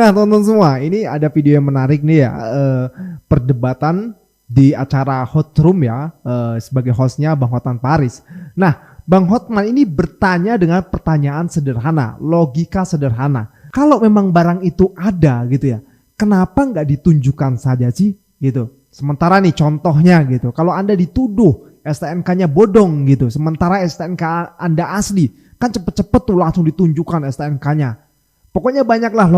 Nah, tonton semua, ini ada video yang menarik nih ya, perdebatan di acara Hot Room ya, sebagai hostnya Bang Hotman Paris. Nah, Bang Hotman ini bertanya dengan pertanyaan sederhana, logika sederhana. Kalau memang barang itu ada gitu ya, kenapa nggak ditunjukkan saja sih gitu? Sementara nih contohnya gitu, kalau Anda dituduh STNK-nya bodong gitu, sementara STNK Anda asli, kan cepet-cepet tuh langsung ditunjukkan STNK-nya. Pokoknya banyaklah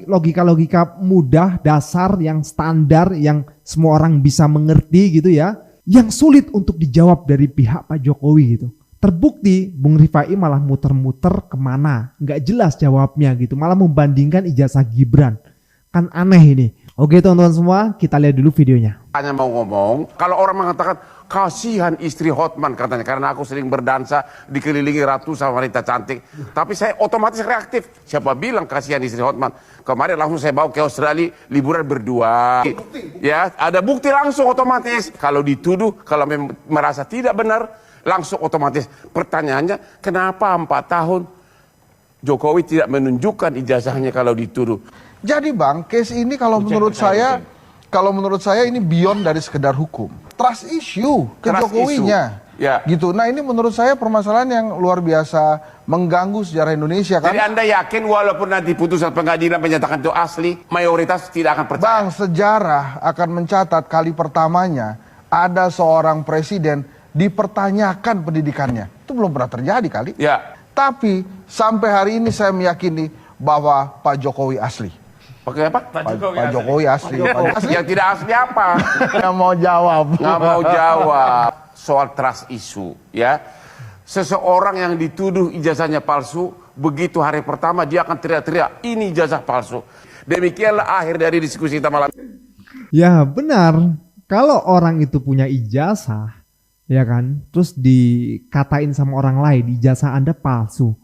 logika-logika mudah, dasar, yang standar, yang semua orang bisa mengerti gitu ya, yang sulit untuk dijawab dari pihak Pak Jokowi gitu. Terbukti Bung Rifai malah muter-muter kemana, nggak jelas jawabnya gitu, malah membandingkan ijazah Gibran. Kan aneh ini. Oke teman-teman semua, kita lihat dulu videonya. Hanya mau ngomong, kalau orang mengatakan kasihan istri Hotman katanya karena aku sering berdansa dikelilingi ratusan wanita cantik, tapi saya otomatis reaktif. Siapa bilang kasihan istri Hotman? Kemarin langsung saya bawa ke Australia liburan berdua. Ya, ada bukti langsung otomatis. Kalau dituduh, kalau merasa tidak benar, langsung otomatis. Pertanyaannya, kenapa 4 tahun Jokowi tidak menunjukkan ijazahnya kalau dituduh? Jadi Bang, case ini kalau menurut saya ini beyond dari sekedar hukum. Trust issue ke Trust Jokowinya. issue. Ya. Gitu. Nah, ini menurut saya permasalahan yang luar biasa mengganggu sejarah Indonesia kan. Jadi Anda yakin walaupun nanti putusan pengadilan menyatakan itu asli, mayoritas tidak akan percaya? Bang, sejarah akan mencatat kali pertamanya ada seorang presiden dipertanyakan pendidikannya. Itu belum pernah terjadi kali. Ya. Tapi sampai hari ini saya meyakini bahwa Pak Jokowi asli. Pakai apa? Pak Jokowi asli. Yang tidak asli apa? Nggak mau jawab. Nggak mau jawab soal trust issue, ya. Seseorang yang dituduh ijazahnya palsu, begitu hari pertama dia akan teriak-teriak, ini ijazah palsu. Demikianlah akhir dari diskusi kita malam. Ya benar, kalau orang itu punya ijazah, ya kan, terus dikatain sama orang lain, ijazah Anda palsu.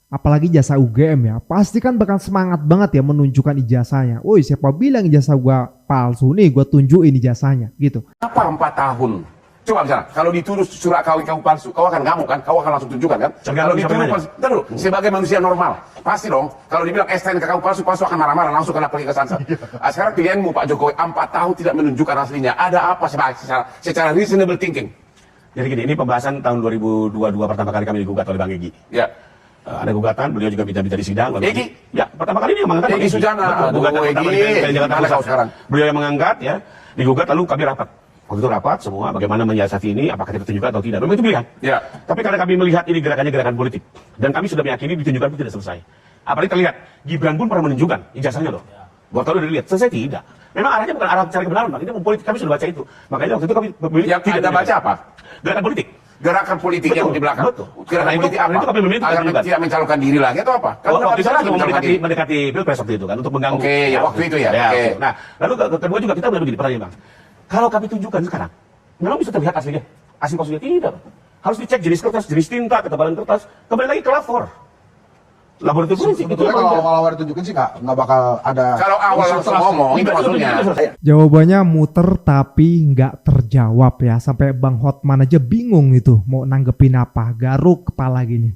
Apalagi ijazah UGM ya, pasti kan bakal semangat banget ya menunjukkan ijazahnya. Woi, siapa bilang ijazah gua palsu nih, gua tunjukin ijazahnya gitu. Apa 4 tahun? Coba misalnya, kalau dituduh surat kawin kamu palsu, kau akan ngamuk kan? Kau akan langsung tunjukkan kan? Kalau dituduh palsu, dulu, sebagai manusia normal, pasti dong. Kalau dibilang STNK kamu palsu akan marah-marah, langsung kena pergi ke Sansa. Sekarang pilihanmu Pak Jokowi, 4 tahun tidak menunjukkan aslinya. Ada apa secara reasonable thinking? Jadi gini, ini pembahasan tahun 2022 pertama kali kami digugat oleh Bang Egy. Ya. Ada gugatan, beliau juga minta di sidang. Egy? Ya, pertama kali ini yang mengangkat. Egy Sujana. Gugatan pertama di Jakarta Mana kau Pusat. sekarang? Beliau yang mengangkat ya, digugat lalu kami rapat. Waktu itu rapat semua bagaimana menyiasati ini, apakah kita tunjukkan atau tidak. Memang itu pilihan. Ya. Tapi karena kami melihat ini gerakannya gerakan politik dan kami sudah meyakini ditunjukkan pun tidak selesai. Apalagi terlihat Gibran pun pernah menunjukkan ijazahnya loh. Gua tahu udah dilihat, selesai tidak. Memang arahnya bukan arah cari kebenaran, Bang. Ini politik, kami sudah baca itu. Makanya waktu itu kami memilih Yang Anda baca apa? Gerakan politik. Gerakan politik yang di belakang. Betul. Gerakan politik apa? Itu kami memilih Agar tunjukkan. tidak mencalonkan diri lagi atau apa? Kan Waktu itu lagi kan mencalonkan diri. mendekati pilpres waktu itu kan untuk mengganggu. Oke, ya waktu itu ya. Oke. Betul. Nah, lalu kedua juga kita begini pertanyaan Bang. Kalau kami tunjukkan sekarang, memang bisa terlihat aslinya. Asli palsunya tidak. Harus dicek jenis kertas, jenis tinta, ketebalan kertas, kembali lagi ke lapor. Laboratorium forensik itu Sebetulnya kalau awal ditunjukin sih nggak bakal ada. Kalau awal langsung ngomong, itu maksudnya. Jawabannya muter tapi nggak terjawab ya, sampai Bang Hotman aja bingung itu mau nanggepin apa, garuk kepala gini.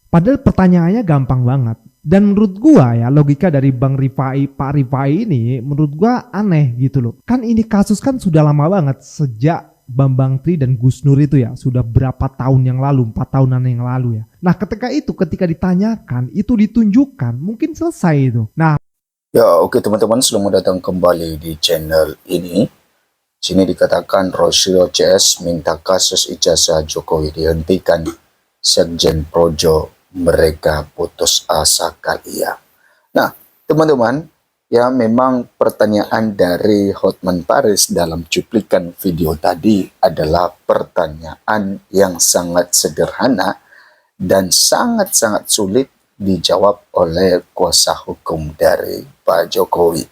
Padahal pertanyaannya gampang banget. Dan menurut gua ya, logika dari Bang Rifai, Pak Rifai ini menurut gua aneh gitu loh. Kan ini kasus kan sudah lama banget, sejak Bambang Tri dan Gus Nur itu ya, sudah berapa tahun yang lalu, 4 tahunan yang lalu ya. Nah ketika ditanyakan, itu ditunjukkan, mungkin selesai itu. Nah, Ya, oke teman-teman, selamat datang kembali di channel ini. Sini dikatakan Roslio CS minta kasus ijazah Jokowi dihentikan. Sekjen Projo, mereka putus asa kali ya. Nah, teman-teman, ya memang pertanyaan dari Hotman Paris dalam cuplikan video tadi adalah pertanyaan yang sangat sederhana dan sangat-sangat sulit dijawab oleh kuasa hukum dari Pak Jokowi.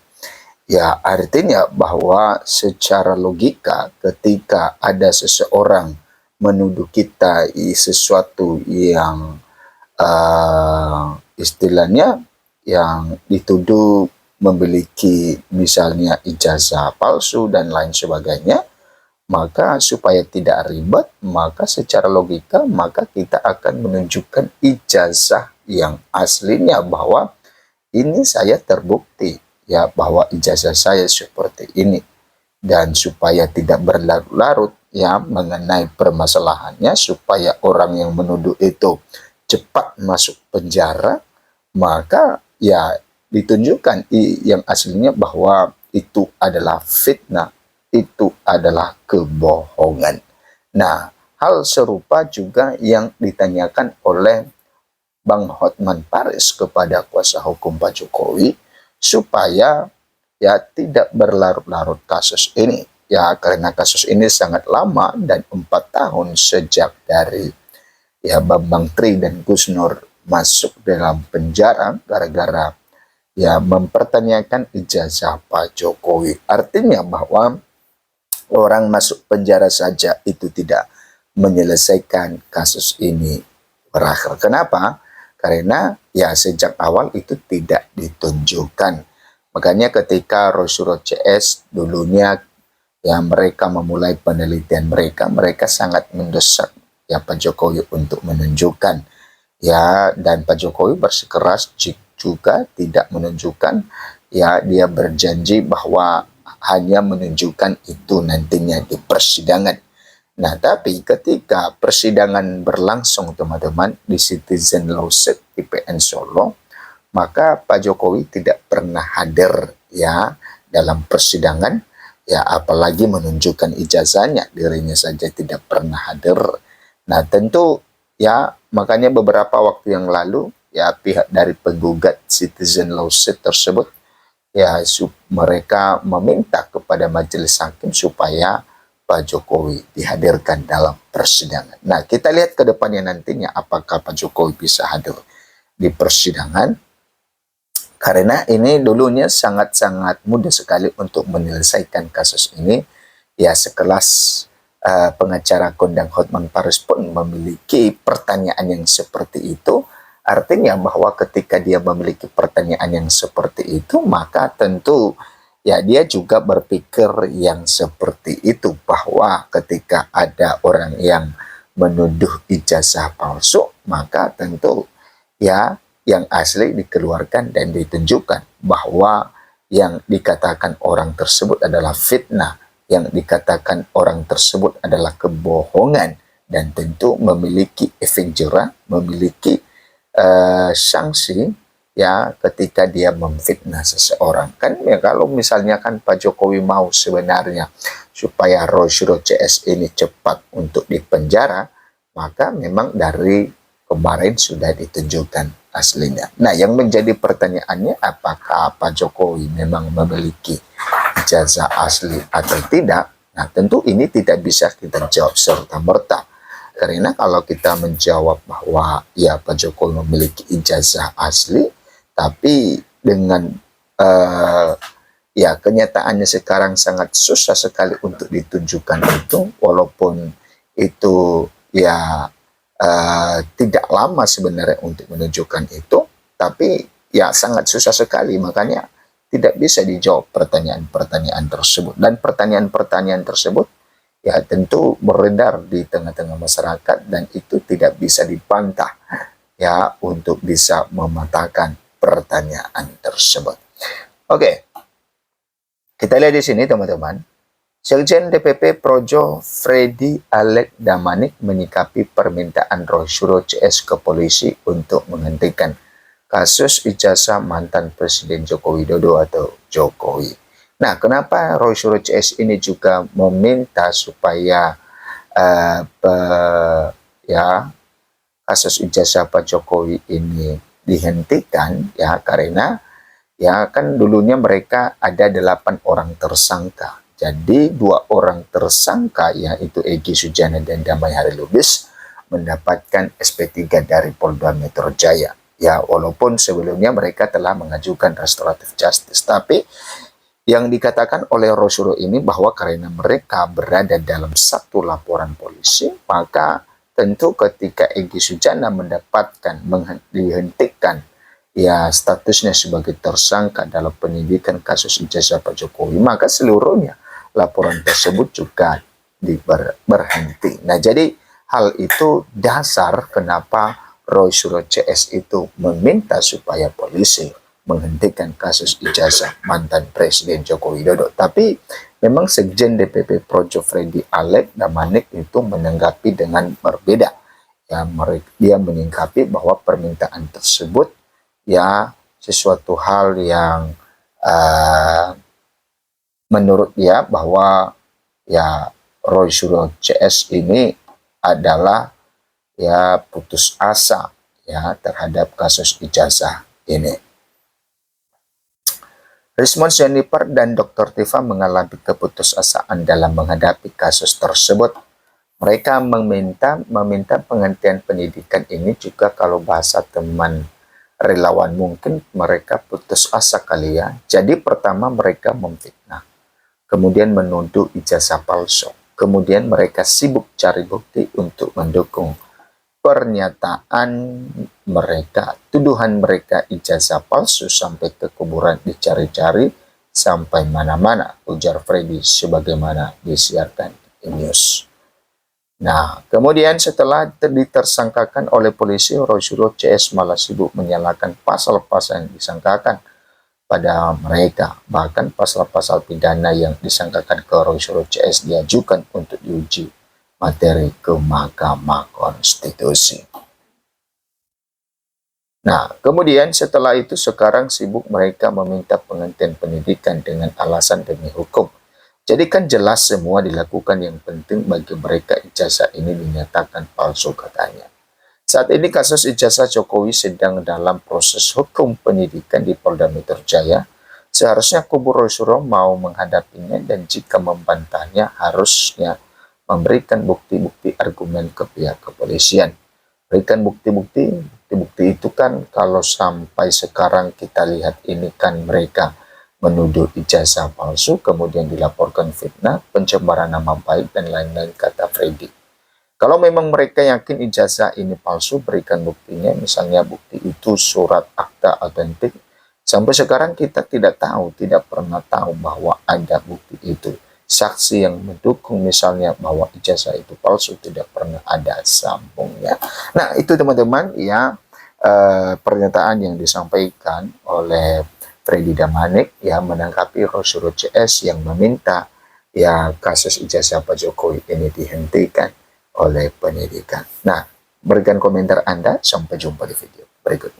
Ya, artinya bahwa secara logika ketika ada seseorang menuduh kita sesuatu yang istilahnya yang dituduh memiliki misalnya ijazah palsu dan lain sebagainya, maka supaya tidak ribet, maka secara logika maka kita akan menunjukkan ijazah yang aslinya bahwa ini saya terbukti ya bahwa ijazah saya seperti ini, dan supaya tidak berlarut-larut ya mengenai permasalahannya, supaya orang yang menuduh itu cepat masuk penjara, maka ya ditunjukkan yang aslinya bahwa itu adalah fitnah, itu adalah kebohongan. Nah, hal serupa juga yang ditanyakan oleh Bang Hotman Paris kepada kuasa hukum Pak Jokowi, supaya ya tidak berlarut-larut kasus ini. Ya, karena kasus ini sangat lama dan 4 tahun sejak dari ya Bambang Tri dan Gus Nur masuk dalam penjara gara-gara ya mempertanyakan ijazah Pak Jokowi. Artinya bahwa orang masuk penjara saja itu tidak menyelesaikan kasus ini berakhir. Kenapa? Karena ya sejak awal itu tidak ditunjukkan. Makanya ketika Rosyuro CS dulunya ya mereka memulai penelitian mereka sangat mendesak ya Pak Jokowi untuk menunjukkan ya, dan Pak Jokowi bersikeras juga tidak menunjukkan ya, dia berjanji bahwa hanya menunjukkan itu nantinya di persidangan. Nah, tapi ketika persidangan berlangsung teman-teman di Citizen Lawsuit di PN Solo, maka Pak Jokowi tidak pernah hadir ya dalam persidangan, ya apalagi menunjukkan ijazahnya, dirinya saja tidak pernah hadir. Nah, tentu ya makanya beberapa waktu yang lalu ya pihak dari penggugat Citizen Lawsuit tersebut ya mereka meminta kepada majelis hakim supaya Pak Jokowi dihadirkan dalam persidangan. Nah, kita lihat ke depannya nantinya apakah Pak Jokowi bisa hadir di persidangan. Karena ini dulunya sangat-sangat mudah sekali untuk menyelesaikan kasus ini. Ya, sekelas pengacara kondang Hotman Paris pun memiliki pertanyaan yang seperti itu. Artinya bahwa ketika dia memiliki pertanyaan yang seperti itu, maka tentu ya dia juga berpikir yang seperti itu, bahwa ketika ada orang yang menuduh ijazah palsu, maka tentu ya yang asli dikeluarkan dan ditunjukkan bahwa yang dikatakan orang tersebut adalah fitnah, yang dikatakan orang tersebut adalah kebohongan, dan tentu memiliki efek jerah, memiliki sanksi ya ketika dia memfitnah seseorang. Kan ya kalau misalnya kan Pak Jokowi mau sebenarnya supaya Rosyuro CS ini cepat untuk dipenjara, maka memang dari kemarin sudah ditunjukkan aslinya. Nah, yang menjadi pertanyaannya apakah Pak Jokowi memang memiliki ijazah asli atau tidak? Nah, tentu ini tidak bisa kita jawab serta-merta. Karena kalau kita menjawab bahwa ya Pak Jokowi memiliki ijazah asli, tapi dengan ya kenyataannya sekarang sangat susah sekali untuk ditunjukkan itu, walaupun itu ya tidak lama sebenarnya untuk menunjukkan itu, tapi ya sangat susah sekali, makanya tidak bisa dijawab pertanyaan-pertanyaan tersebut. Dan pertanyaan-pertanyaan tersebut ya tentu beredar di tengah-tengah masyarakat, dan itu tidak bisa dibantah ya untuk bisa mematahkan pertanyaan tersebut. Oke, kita lihat di sini teman-teman. Sekjen DPP Projo Freddy Alek Damanik menyikapi permintaan Rosyuro CS ke polisi untuk menghentikan kasus ijazah mantan Presiden Joko Widodo atau Jokowi. Nah, kenapa Rosyuro CS ini juga meminta supaya kasus ijazah Pak Jokowi ini dihentikan? Ya, karena ya kan dulunya mereka ada 8 orang tersangka. Jadi 2 orang tersangka yaitu Egy Sujana dan Damai Hari Lubis mendapatkan SP3 dari Polda Metro Jaya. Ya, walaupun sebelumnya mereka telah mengajukan restoratif justice, tapi yang dikatakan oleh Rosyuro ini bahwa karena mereka berada dalam satu laporan polisi, maka tentu ketika Egy Sujana mendapatkan dihentikan ya statusnya sebagai tersangka dalam penyidikan kasus ijazah Pak Jokowi, maka seluruhnya laporan tersebut juga berhenti. Nah, jadi hal itu dasar kenapa Rosyuro CS itu meminta supaya polisi menghentikan kasus ijazah mantan Presiden Joko Widodo. Tapi memang Sekjen DPP Projo Freddy Alek Damanik itu menanggapi dengan berbeda. Ya, dia menyingkapi bahwa permintaan tersebut ya sesuatu hal yang menurut dia bahwa ya Roy Suryo CS ini adalah ya putus asa ya terhadap kasus ijazah ini. Rismond Jennifer dan Dr. Tifa mengalami keputusasaan dalam menghadapi kasus tersebut. Mereka meminta penghentian pendidikan ini juga kalau bahasa teman relawan mungkin mereka putus asa kali ya. Jadi pertama mereka memfitnah, kemudian menuduh ijazah palsu, kemudian mereka sibuk cari bukti untuk mendukung pernyataan mereka, tuduhan mereka ijazah palsu sampai ke kuburan dicari-cari sampai mana-mana, ujar Freddy sebagaimana disiarkan di news. Nah, kemudian setelah ditersangkakan oleh polisi, Roy Suryo CS malah sibuk menyalahkan pasal-pasal yang disangkakan pada mereka. Bahkan pasal-pasal pidana yang disangkakan ke Roy Suryo CS diajukan untuk diuji materi ke Mahkamah Konstitusi. Nah, kemudian setelah itu sekarang sibuk mereka meminta penghentian pendidikan dengan alasan demi hukum. Jadi kan jelas semua dilakukan, yang penting bagi mereka ijazah ini dinyatakan palsu katanya. Saat ini kasus ijazah Jokowi sedang dalam proses hukum pendidikan di Polda Metro Jaya. Seharusnya kubu Roy Suryo mau menghadapinya dan jika membantahnya harusnya memberikan bukti-bukti argumen ke pihak kepolisian. Berikan bukti-bukti itu kan kalau sampai sekarang kita lihat ini kan mereka menuduh ijazah palsu, kemudian dilaporkan fitnah, pencemaran nama baik, dan lain-lain, kata Freddy. Kalau memang mereka yakin ijazah ini palsu, berikan buktinya, misalnya bukti itu surat akta autentik. Sampai sekarang kita tidak pernah tahu bahwa ada bukti itu. Saksi yang mendukung misalnya bahwa ijazah itu palsu tidak pernah ada sambungnya. Nah, itu teman-teman ya pernyataan yang disampaikan oleh Freddy Damanik ya menanggapi Roy Suryo CS yang meminta ya kasus ijazah Pak Jokowi ini dihentikan oleh pendidikan. Nah, berikan komentar Anda, sampai jumpa di video berikutnya.